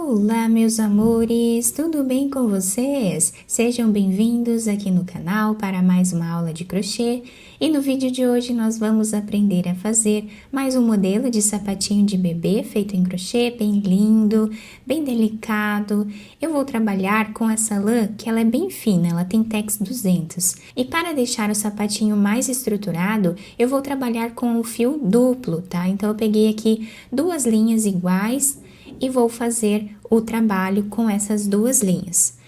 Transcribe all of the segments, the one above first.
Olá, meus amores, tudo bem com vocês? Sejam bem-vindos aqui no canal para mais uma aula de crochê e no vídeo de hoje nós vamos aprender a fazer mais um modelo de sapatinho de bebê feito em crochê, bem lindo, bem delicado. Eu vou trabalhar com essa lã que ela é bem fina, ela tem Tex 200 e para deixar o sapatinho mais estruturado eu vou trabalhar com o fio duplo, tá? Então eu peguei aqui duas linhas iguais e vou fazer o trabalho com essas duas linhas.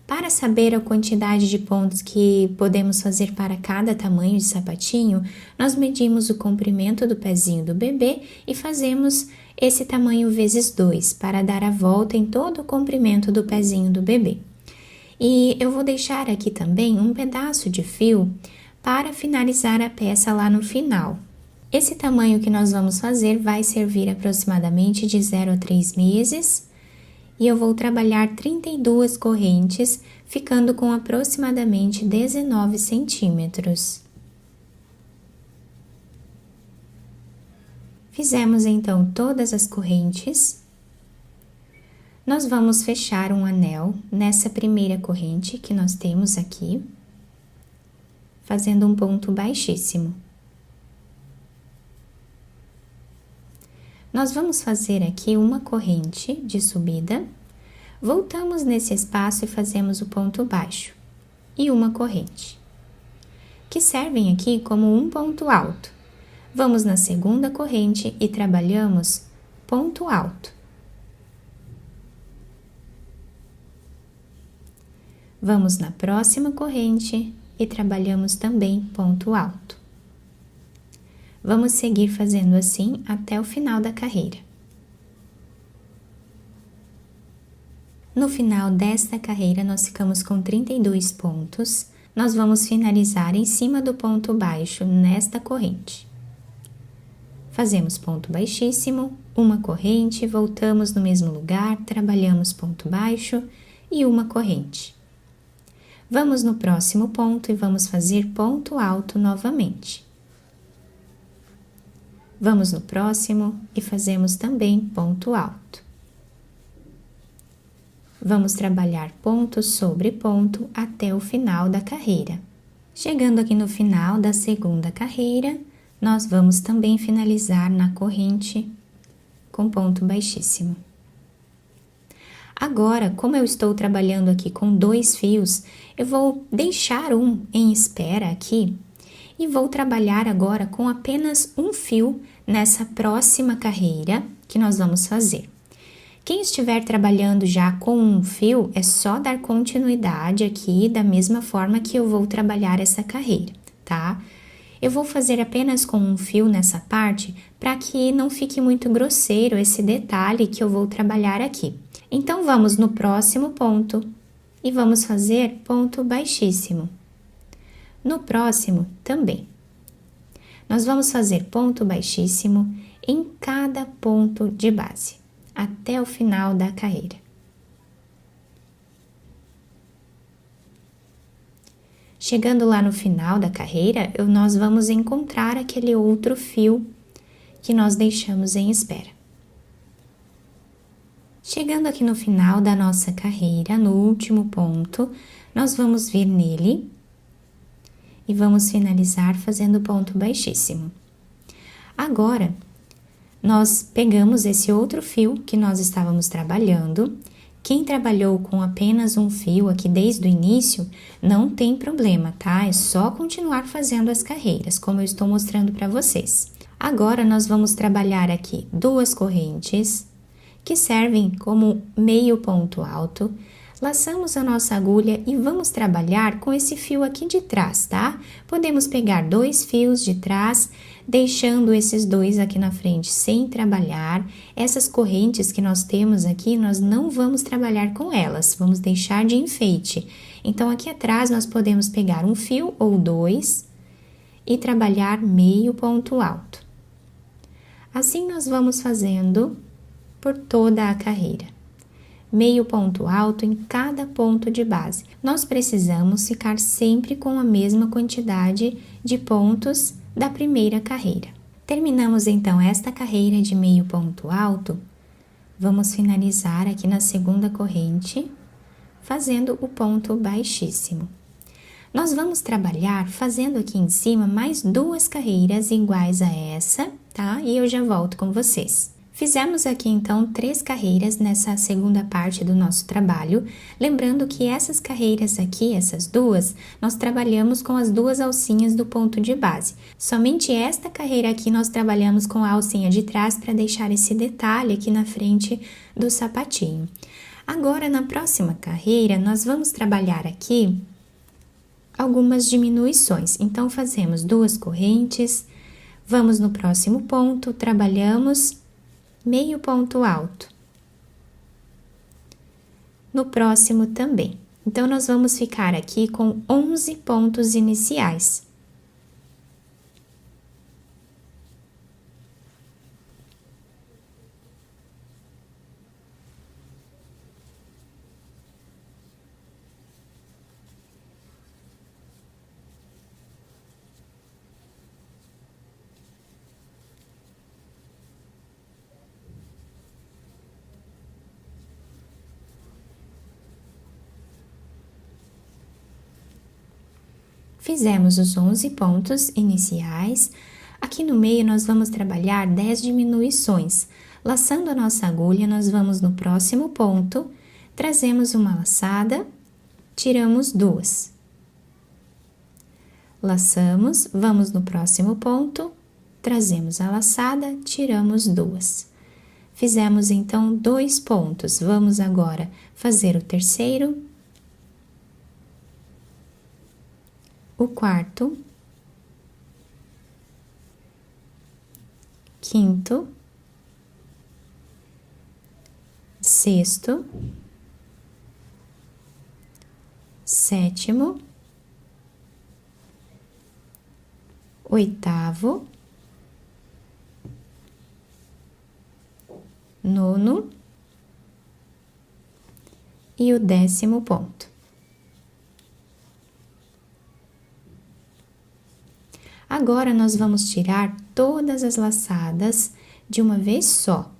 Para saber a quantidade de pontos que podemos fazer para cada tamanho de sapatinho, nós medimos o comprimento do pezinho do bebê e fazemos esse tamanho vezes 2 para dar a volta em todo o comprimento do pezinho do bebê. E eu vou deixar aqui também um pedaço de fio para finalizar a peça lá no final. Esse tamanho que nós vamos fazer vai servir aproximadamente de 0 a 3 meses e eu vou trabalhar 32 correntes, ficando com aproximadamente 19 centímetros. Fizemos então todas as correntes. Nós vamos fechar um anel nessa primeira corrente que nós temos aqui, fazendo um ponto baixíssimo. Nós vamos fazer aqui uma corrente de subida, voltamos nesse espaço e fazemos o ponto baixo e uma corrente, que servem aqui como um ponto alto. Vamos na segunda corrente e trabalhamos ponto alto. Vamos na próxima corrente e trabalhamos também ponto alto. Vamos seguir fazendo assim até o final da carreira. No final desta carreira, nós ficamos com 32 pontos. Nós vamos finalizar em cima do ponto baixo nesta corrente. Fazemos ponto baixíssimo, uma corrente, voltamos no mesmo lugar, trabalhamos ponto baixo e uma corrente. Vamos no próximo ponto e vamos fazer ponto alto novamente. Vamos no próximo e fazemos também ponto alto. Vamos trabalhar ponto sobre ponto até o final da carreira. Chegando aqui no final da segunda carreira, nós vamos também finalizar na corrente com ponto baixíssimo. Agora, como eu estou trabalhando aqui com 2 fios, eu vou deixar um em espera aqui e vou trabalhar agora com apenas um fio nessa próxima carreira que nós vamos fazer. Quem estiver trabalhando já com um fio, é só dar continuidade aqui da mesma forma que eu vou trabalhar essa carreira, tá? Eu vou fazer apenas com um fio nessa parte para que não fique muito grosseiro esse detalhe que eu vou trabalhar aqui. Então, vamos no próximo ponto e vamos fazer ponto baixíssimo. No próximo, também. Nós vamos fazer ponto baixíssimo em cada ponto de base, até o final da carreira. Chegando lá no final da carreira, nós vamos encontrar aquele outro fio que nós deixamos em espera. Chegando aqui no final da nossa carreira, no último ponto, nós vamos vir nele e vamos finalizar fazendo ponto baixíssimo. Agora, nós pegamos esse outro fio que nós estávamos trabalhando. Quem trabalhou com apenas um fio aqui desde o início, não tem problema, tá? É só continuar fazendo as carreiras, como eu estou mostrando para vocês. Agora, nós vamos trabalhar aqui 2 correntes, que servem como meio ponto alto. Laçamos a nossa agulha e vamos trabalhar com esse fio aqui de trás, tá? Podemos pegar 2 fios de trás, deixando esses 2 aqui na frente sem trabalhar. Essas correntes que nós temos aqui, nós não vamos trabalhar com elas, vamos deixar de enfeite. Então, aqui atrás, nós podemos pegar um fio ou 2 e trabalhar meio ponto alto. Assim, nós vamos fazendo por toda a carreira. Meio ponto alto em cada ponto de base. Nós precisamos ficar sempre com a mesma quantidade de pontos da primeira carreira. Terminamos então esta carreira de meio ponto alto Vamos finalizar aqui na segunda corrente, fazendo o ponto baixíssimo. Nós vamos trabalhar fazendo aqui em cima mais 2 carreiras iguais a essa, tá? E eu já volto com vocês. Fizemos aqui então 3 carreiras nessa segunda parte do nosso trabalho, lembrando que essas carreiras aqui, essas duas, nós trabalhamos com as 2 alcinhas do ponto de base. Somente esta carreira aqui nós trabalhamos com a alcinha de trás para deixar esse detalhe aqui na frente do sapatinho. Agora, na próxima carreira, nós vamos trabalhar aqui algumas diminuições. Então, fazemos 2 correntes, vamos no próximo ponto, trabalhamos meio ponto alto. No próximo também. Então, nós vamos ficar aqui com 11 pontos iniciais. Fizemos os 11 pontos iniciais. Aqui no meio, nós vamos trabalhar 10 diminuições. Laçando a nossa agulha, nós vamos no próximo ponto, trazemos uma laçada, tiramos 2. Laçamos, vamos no próximo ponto, trazemos a laçada, tiramos 2. Fizemos, então, 2 pontos. Vamos agora fazer o terceiro, o quarto, quinto, sexto, sétimo, oitavo, nono e o 10º ponto. Agora, nós vamos tirar todas as laçadas de uma vez só,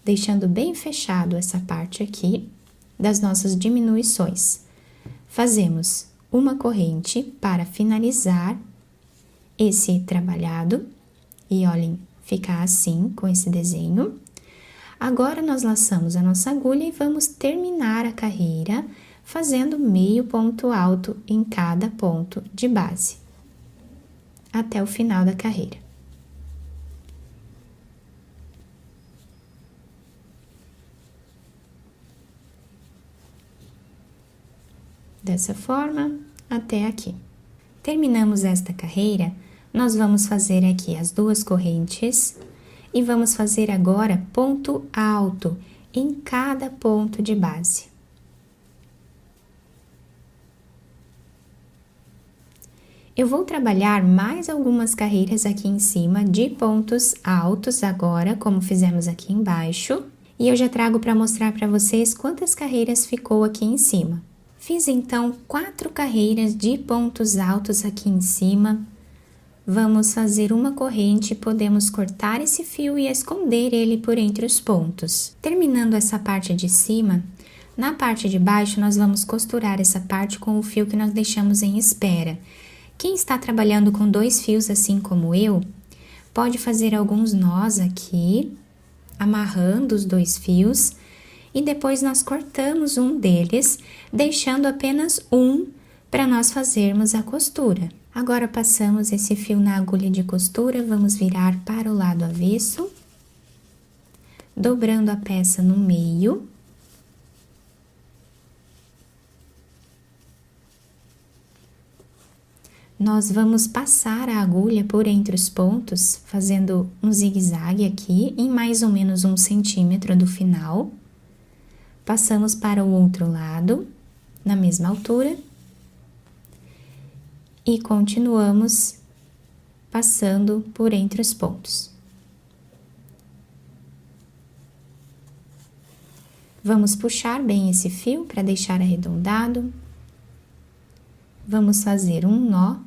deixando bem fechado essa parte aqui das nossas diminuições. Fazemos uma corrente para finalizar esse trabalhado e olhem, ficar assim com esse desenho. Agora, nós laçamos a nossa agulha e vamos terminar a carreira fazendo meio ponto alto em cada ponto de base, até o final da carreira. Dessa forma, até aqui. Terminamos esta carreira, nós vamos fazer aqui as 2 correntes e vamos fazer agora ponto alto em cada ponto de base. Eu vou trabalhar mais algumas carreiras aqui em cima de pontos altos agora, como fizemos aqui embaixo, e eu já trago para mostrar para vocês quantas carreiras ficou aqui em cima. Fiz então 4 carreiras de pontos altos aqui em cima. Vamos fazer uma corrente, podemos cortar esse fio e esconder ele por entre os pontos. Terminando essa parte de cima, na parte de baixo nós vamos costurar essa parte com o fio que nós deixamos em espera. Quem está trabalhando com 2 fios assim como eu, pode fazer alguns nós aqui, amarrando os 2 fios, e depois nós cortamos um deles, deixando apenas um para nós fazermos a costura. Agora, passamos esse fio na agulha de costura, vamos virar para o lado avesso, dobrando a peça no meio. Nós vamos passar a agulha por entre os pontos, fazendo um zigue-zague aqui, em mais ou menos 1 centímetro do final. Passamos para o outro lado, na mesma altura. E continuamos passando por entre os pontos. Vamos puxar bem esse fio para deixar arredondado. Vamos fazer um nó.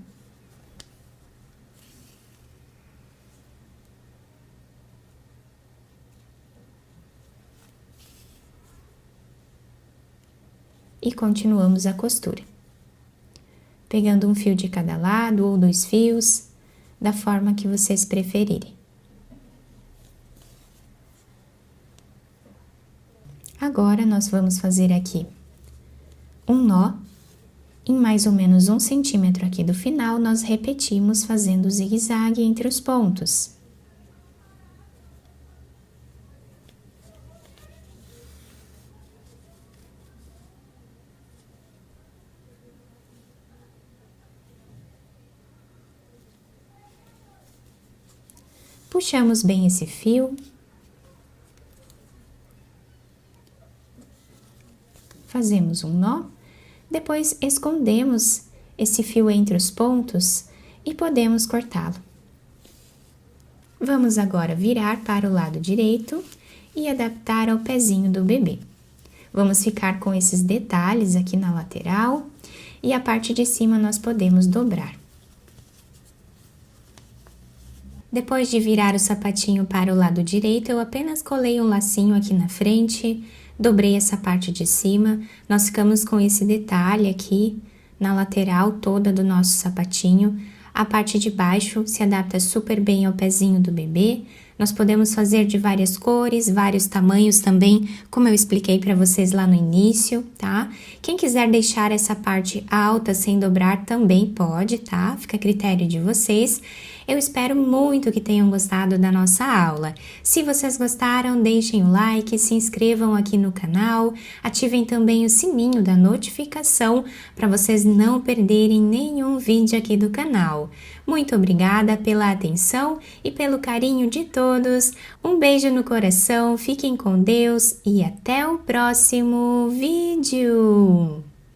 e continuamos a costura. Pegando um fio de cada lado ou 2 fios, da forma que vocês preferirem. Agora, nós vamos fazer aqui um nó, em mais ou menos 1 centímetro aqui do final, nós repetimos fazendo o zigue-zague entre os pontos. Puxamos bem esse fio. Fazemos um nó, depois escondemos esse fio entre os pontos e podemos cortá-lo. Vamos agora virar para o lado direito e adaptar ao pezinho do bebê. Vamos ficar com esses detalhes aqui na lateral e a parte de cima nós podemos dobrar. Depois de virar o sapatinho para o lado direito, eu apenas colei um lacinho aqui na frente, dobrei essa parte de cima, nós ficamos com esse detalhe aqui na lateral toda do nosso sapatinho. A parte de baixo se adapta super bem ao pezinho do bebê. Nós podemos fazer de várias cores, vários tamanhos também, como eu expliquei para vocês lá no início, tá? Quem quiser deixar essa parte alta sem dobrar também pode, tá? Fica a critério de vocês. Eu espero muito que tenham gostado da nossa aula. Se vocês gostaram, deixem o like, se inscrevam aqui no canal, ativem também o sininho da notificação para vocês não perderem nenhum vídeo aqui do canal. Muito obrigada pela atenção e pelo carinho de todos. Um beijo no coração, fiquem com Deus e até o próximo vídeo!